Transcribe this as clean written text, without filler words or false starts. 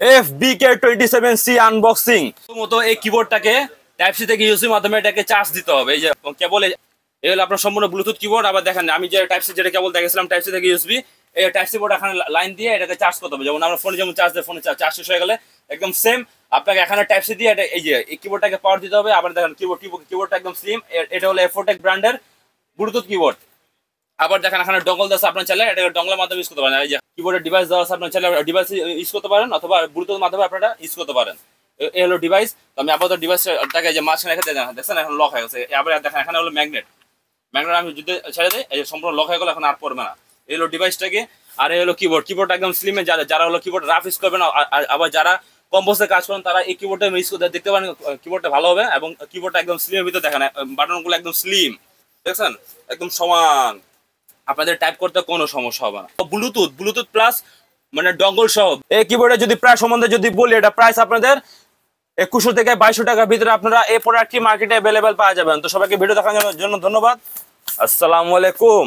FBK27C unboxing. মতো এই কিবোর্ডটাকে type C থেকে ইউএসবি মাধ্যমে এটাকে চার্জ দিতে হবে। এই যে কেবল এই হলো আপনার সম্পূর্ণ ব্লুটুথ কিবোর্ড। আবার দেখেন আমি যে টাইপ সি যেটা কেবল দেখেছিলাম টাইপ সি থেকে ইউএসবি, এই টাইপ সি বোর্ড এখানে লাইন দিয়ে এটাকে চার্জ করতে হবে। যেমন আমরা ফোনে যেমন চার্জ দেয়, ফোনে চার্জ শেষ হয়ে গেলে একদম সেম আপনাকে এখানে টাইপ সি দিয়ে এই যে এই কিবোর্ডটাকে পাওয়ার দিতে হবে। আবার দেখেন কিবোর্ডটা একদম স্লিম। এটা হলো এফোটেক ব্র্যান্ডের ব্লুটুথ কিবোর্ড। আবার দেখেন এখানে ডঙ্গল দেওয়া আছে, আপনার চাইলে এটা ডঙ্গলের মাধ্যমে ইউজ করতে পারেন। এই যে কিবোর্ডের ডিভাইস দেওয়া আছে, আপনার চাইলে ডিভাইস ইউজ করতে পারেন অথবা ব্লুটুথ মাধ্যমে আপনারা ইউজ করতে পারেন। এই হলো ডিভাইস। তো আমি আপাতত ডিভাইসটাকে যে মাঝখানে রেখে দেখছেন এখন লক হয়ে গেছে। আবার দেখেন এখানে হলো ম্যাগনেট আমি যদি ছেড়ে দিই এই সম্পূর্ণ লক হয়ে গেল, এখন আর পড়বে না। এই হলো ডিভাইসটাকে। আর এই হলো কিবোর্ড একদম স্লিমে। যারা হলো কিবোর্ড রাফ ইউজ করবেন, আবার যারা কম্পোজে কাজ করেন তারা এই কিবোর্ডটা ইউজ করতে দেখতে পারেন, কিবোর্ডটা ভালো হবে। এবং কিবোর্ডটা একদম স্লিমের ভিতরে দেখেন বাটনগুলো একদম স্লিম, দেখছেন একদম সমান, আপনাদের টাইপ করতে কোনো সমস্যা হবে না। ব্লুটুথ প্লাস মানে ডঙ্গল সহ এই কিবোর্ডের যদি প্রাইস সম্বন্ধে যদি বলি, এটা প্রাইস আপনাদের 2100 থেকে 2200 টাকার ভিতরে আপনারা এই প্রোডাক্টটি মার্কেটে অ্যাভেলেবেল পাওয়া যাবেন। তো সবাইকে ভিডিও দেখার জন্য ধন্যবাদ। আসসালামু আলাইকুম।